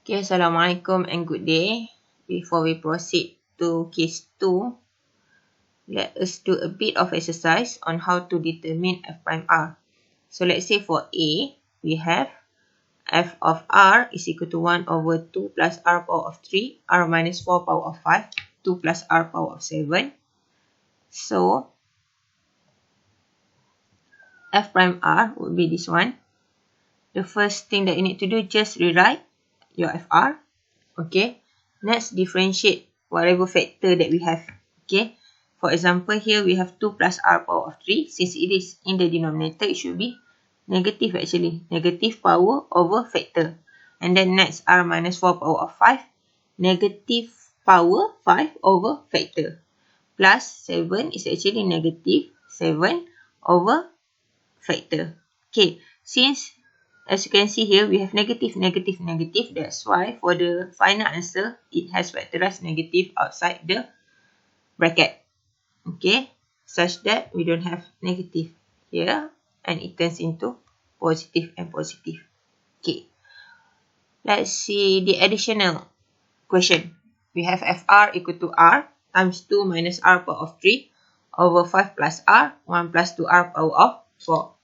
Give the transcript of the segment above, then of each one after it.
Okay, Assalamualaikum and good day. Before we proceed to case 2, let us do a bit of exercise on how to determine f prime r. So let's say for A, we have f of r is equal to 1 over 2 plus r power of 3, r minus 4 power of 5, 2 plus r power of 7. So f prime r would be this one. The first thing that you need to do, just rewrite your fr. Okay, let's differentiate whatever factor that we have. Okay, for example, here we have 2 plus r power of 3. Since it is in the denominator, it should be negative actually. Negative power over factor. And then next, r minus 4 power of 5. Negative power 5 over factor. Plus 7 is actually negative 7 over factor. Okay, since as you can see here, we have negative, negative, negative. That's why for the final answer, it has factorized negative outside the bracket. Okay, such that we don't have negative here and it turns into positive and positive. Okay, let's see the additional question. We have fr equal to r times 2 minus r power of 3 over 5 plus r, 1 plus 2r power of 4.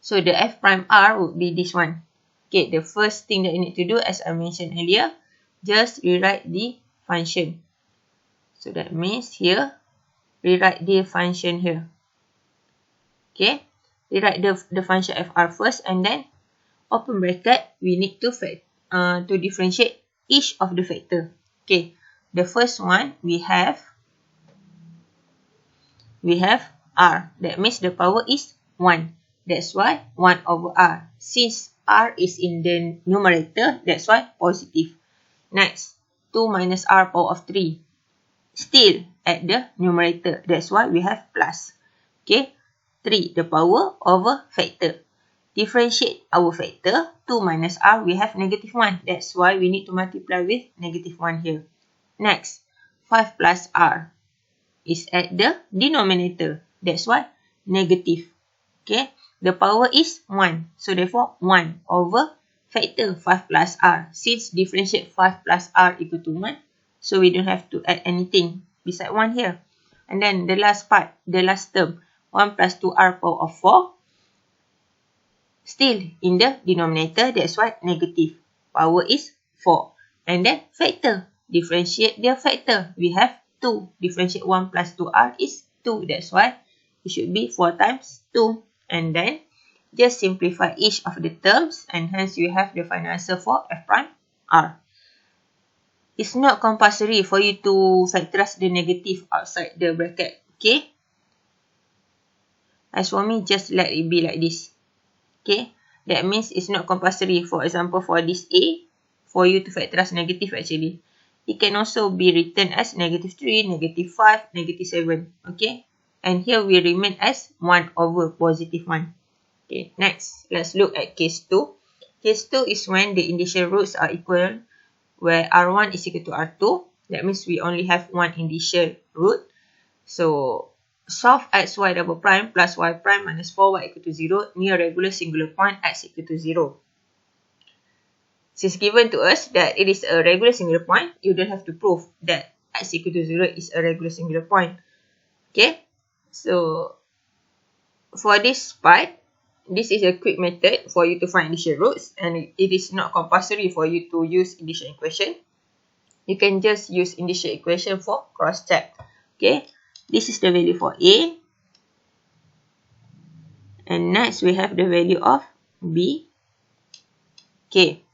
So the f prime r would be this one. Okay, the first thing that you need to do, as I mentioned earlier, just rewrite the function. So that means here, rewrite the function here. Okay, rewrite the function fr first and then open bracket, we need to differentiate each of the factor. Okay, the first one we have r. That means the power is 1. That's why 1 over r. Since r is in the numerator, that's why positive. Next, 2 minus r power of 3. Still at the numerator. That's why we have plus. Okay, 3, the power over factor. Differentiate our factor. 2 minus r, we have negative 1. That's why we need to multiply with negative 1 here. Next, 5 plus r is at the denominator. That's why negative. Okay, the power is 1. So therefore 1 over factor 5 plus r. Since differentiate 5 plus r equal to 1, so we don't have to add anything beside 1 here. And then the last part, the last term, 1 plus 2r power of 4. Still in the denominator, that's why negative. Power is 4. And then factor. Differentiate the factor. We have 2. Differentiate 1 plus 2r is 2. That's why it should be 4 times 2. And then just simplify each of the terms and hence you have the final answer for f prime r. It's not compulsory for you to factorize the negative outside the bracket. Okay? As for me, just let it be like this. Okay? That means it's not compulsory. For example, for this A, for you to factorize negative actually. It can also be written as negative 3, negative 5, negative 7. Okay? And here we remain as 1 over positive 1. Okay, next, let's look at case 2. Case 2 is when the initial roots are equal, where r1 is equal to r2. That means we only have one initial root. So, solve x y double prime plus y prime minus 4y equal to 0 near regular singular point x equal to 0. Since given to us that it is a regular singular point, you don't have to prove that x equal to 0 is a regular singular point. Okay? So, for this part, this is a quick method for you to find initial roots and it is not compulsory for you to use initial equation. You can just use initial equation for cross-check. Okay, this is the value for A. And next we have the value of B. Okay,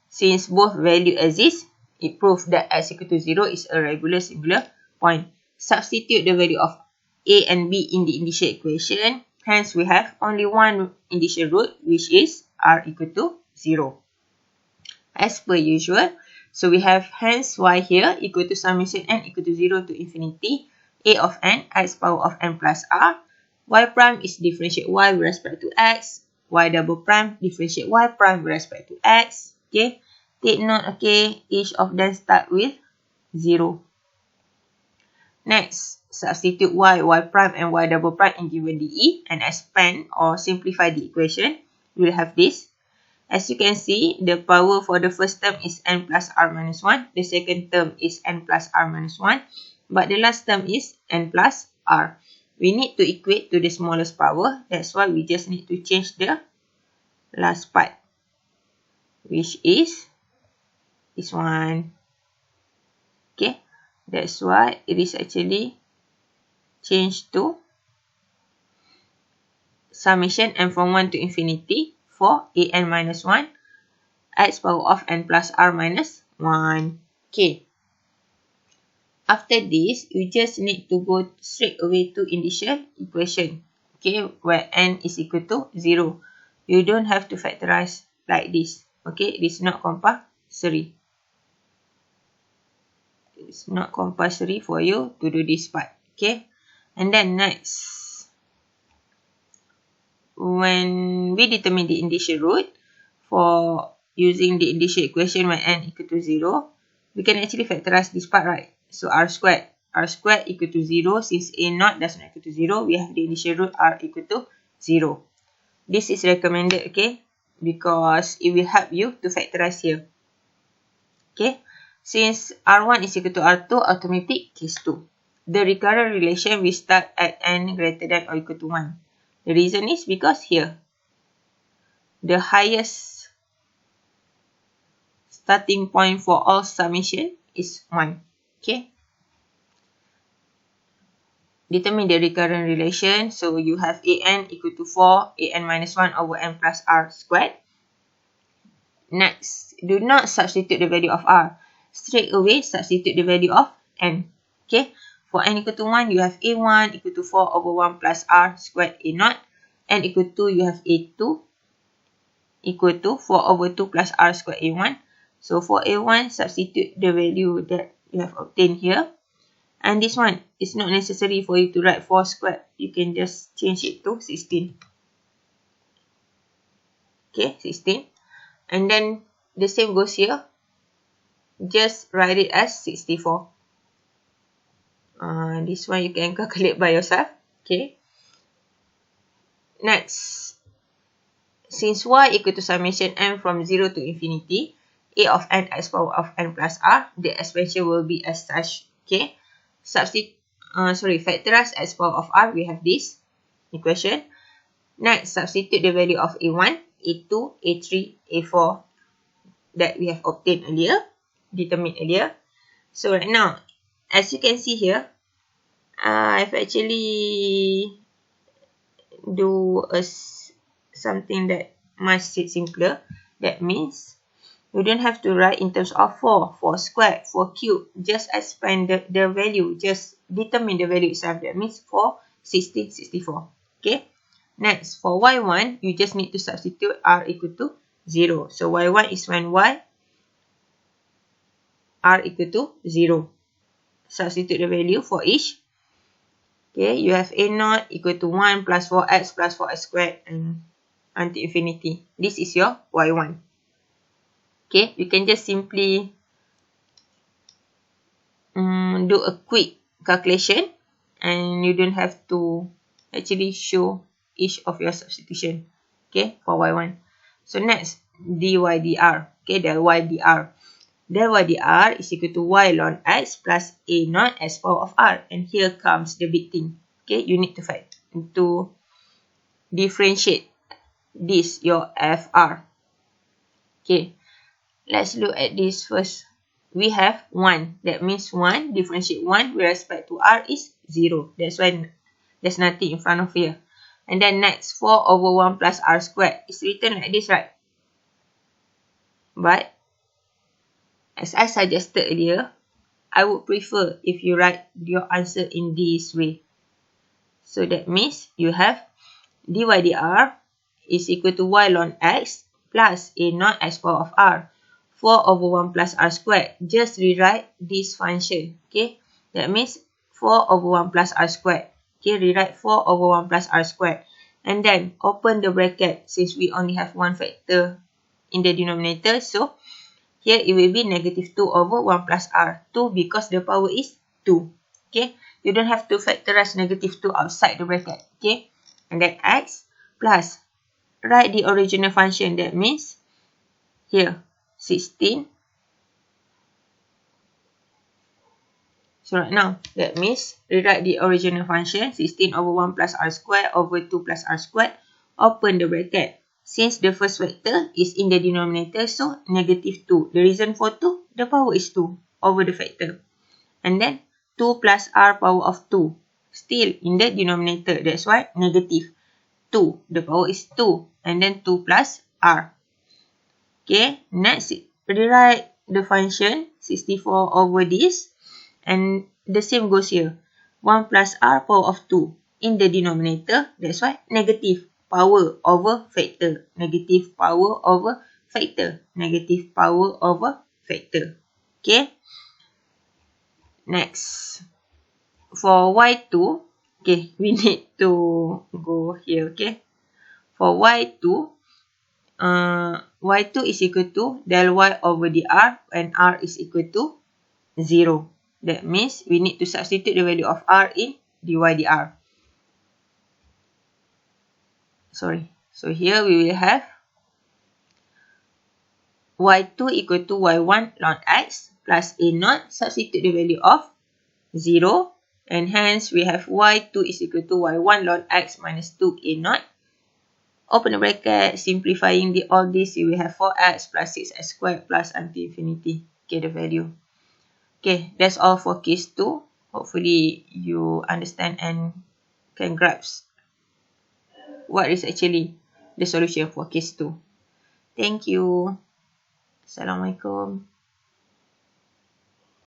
since both value exist, it proves that x equal to 0 is a regular singular point. Substitute the value of A and B in the initial equation. Hence, we have only one initial root, which is r equal to 0. As per usual, so we have hence y here equal to summation n equal to 0 to infinity a of n x power of n plus r. Y prime is differentiate y with respect to x. Y double prime differentiate y prime with respect to x. Okay, take note, okay, each of them start with 0. Next, substitute y prime and y double prime in given dE and expand or simplify the equation. We'll have this. As you can see, the power for the first term is n plus r minus 1. The second term is n plus r minus 1. But the last term is n plus r. We need to equate to the smallest power. That's why we just need to change the last part, which is this one. Okay, that's why it is actually changed to summation n from 1 to infinity for an minus 1 x power of n plus r minus 1. Okay. After this, you just need to go straight away to initial equation. Okay, where n is equal to 0. You don't have to factorize like this. Okay, it is not compulsory. It's not compulsory for you to do this part. Okay, and then next, when we determine the initial root for using the initial equation when n equal to 0, we can actually factorize this part, right? So r squared equal to 0. Since a naught does not equal to 0, we have the initial root r equal to 0. This is recommended, okay, because it will help you to factorize here. Okay, since r1 is equal to r2, automatic case 2. The recurrent relation will start at n greater than or equal to 1. The reason is because here, the highest starting point for all summation is 1. Okay. Determine the recurrent relation. So you have an equal to 4, an minus 1 over n plus r squared. Next, do not substitute the value of r. Straight away, substitute the value of n. Okay. For n equal to 1, you have a1 equal to 4 over 1 plus r squared a naught. N equal to 2, you have a2 equal to 4 over 2 plus r squared a1. So for a1, substitute the value that you have obtained here. And this one is not necessary for you to write 4 squared. You can just change it to 16. Okay, 16. And then the same goes here. Just write it as 64. This one you can calculate by yourself. Okay. Next, since y equal to summation n from 0 to infinity, a of n x power of n plus r, the expression will be as such. Okay. Factorize x power of r, we have this equation. Next, substitute the value of a1, a2, a3, a4 that we have obtained earlier, determined earlier. So right now, as you can see here, I've actually do something that much simpler. That means you don't have to write in terms of 4 squared, 4 cubed. Just expand the value. Just determine the value itself. That means 4, 16, 64. Okay. Next, for y1, you just need to substitute r equal to 0. So y1 is when r equal to 0. Substitute the value for each. Okay, you have a0 equal to 1 plus 4x squared and until infinity. This is your y1. Okay, you can just simply do a quick calculation and you don't have to actually show each of your substitution. Okay, for y1. So next, dy dr. Okay, del y dr. Del y dr is equal to y ln x plus a0 x power of r. And here comes the big thing. Okay, you need to differentiate this, your fr. Okay, let's look at this first. We have 1. That means 1, differentiate 1 with respect to r is 0. That's why there's nothing in front of here. And then next, 4 over 1 plus r squared. It's written like this, right? But as I suggested earlier, I would prefer if you write your answer in this way. So that means you have dy dr is equal to y ln x plus a0 x power of r. 4 over 1 plus r squared. Just rewrite this function. Okay. That means 4 over 1 plus r squared. Okay. Rewrite 4 over 1 plus r squared. And then open the bracket since we only have one factor in the denominator. So here it will be negative 2 over 1 plus r. 2 because the power is 2. Okay. You don't have to factorize negative 2 outside the bracket. Okay. And then x plus, write the original function. That means here 16. So right now, that means rewrite the original function 16 over 1 plus r squared over 2 plus r squared. Open the bracket. Since the first vector is in the denominator, so negative 2. The reason for 2, the power is 2 over the factor. And then 2 plus r power of 2. Still in the denominator. That's why negative 2. The power is 2. And then 2 plus r. Okay. Next, rewrite the function 64 over this. And the same goes here. 1 plus r power of 2 in the denominator. That's why negative power over factor. Negative power over factor. Negative power over factor. Okay. Next. For y2. Okay. We need to go here. Okay. For y2. Y2 is equal to del y over dr. And r is equal to 0. That means we need to substitute the value of r in dy dr. Sorry. So here we will have y2 equal to y1 ln x plus a0. Substitute the value of 0. And hence we have y2 is equal to y1 ln x minus 2 a0. Open the bracket. Simplifying all this, you will have 4x plus 6x squared plus until infinity. Okay, the value. Okay, that's all for case 2. Hopefully, you understand and can grasp what is actually the solution for case 2. Thank you. Assalamualaikum.